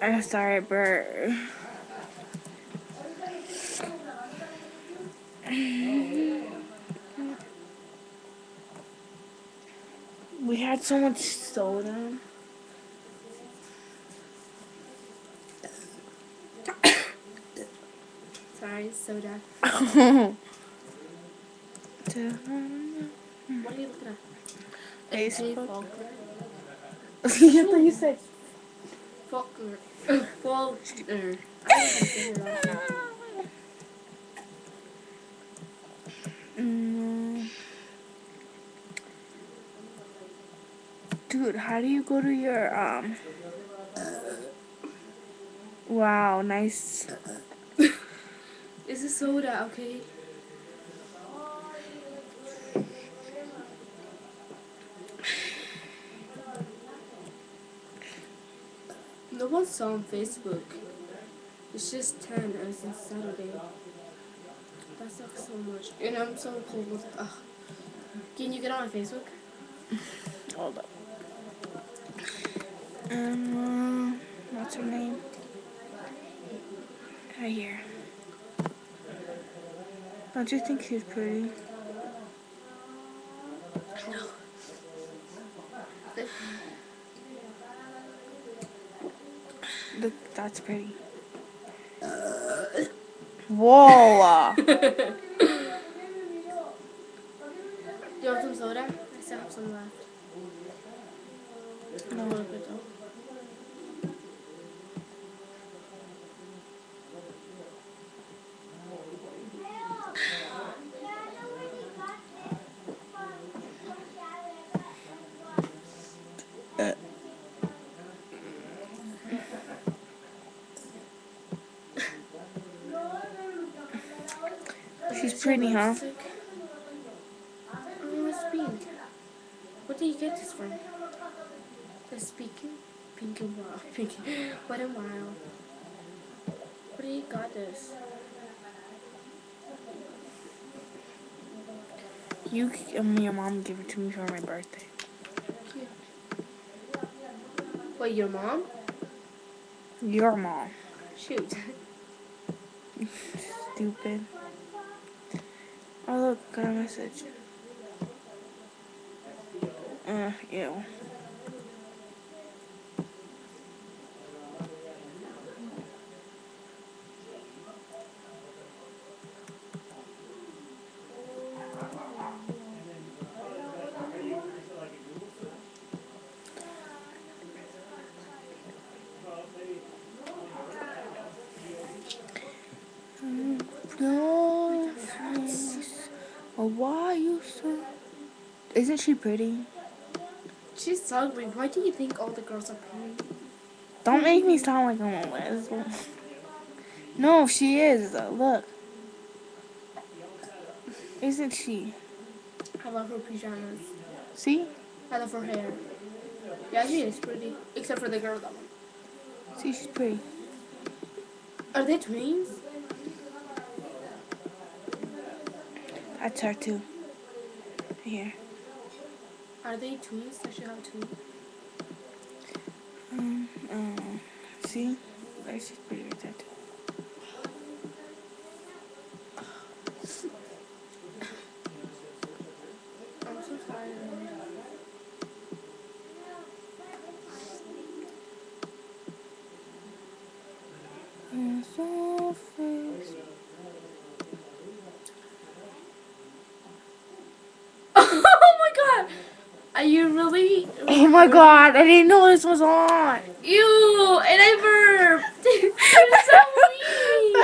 I'm sorry, Bert. We had so much soda. Sorry, soda. What What are you looking at? AJ Facebook? Faulkner. I thought you said. Faulkner. Faulkner. I don't think say her last name. Mm. Dude, how do you go to your Wow, nice. It's a soda, okay? No one saw on Facebook. It's just 10 and since Saturday. That sucks so much. And I'm so cold. Ugh. Can you get on my Facebook? Hold up. What's her name? Right here. Don't you think she's pretty? No. Look, that's pretty. Whoa! Do you want some soda? I still have some left. A little bit though. She's pretty, huh? Oh, it's pink. What did you get this from? It's speaking? Pink and wild. Pink. Wet and wild. What do you got this? Your mom gave it to me for my birthday. Cute. Wait, your mom? Your mom. Shoot. Stupid. Oh look, got a message. Ew. No face. Oh, why you so? Isn't she pretty? She's ugly. Why do you think all the girls are pretty? Don't make me sound like I'm a lesbian. No, she is. Look. Isn't she? I love her pajamas. See? I love her hair. Yeah, she is pretty. Except for the girl that one. See, she's pretty. Are they twins? That's her too. Here. Are they twins? Does she have a twin? See? She's pretty right there too. I'm so tired. So face. Oh my god! Are you really? Oh my god, I didn't know this was on. Ew! And I burped! You're so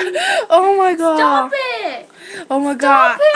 mean! Oh my god. Stop it! Oh my Stop god. it!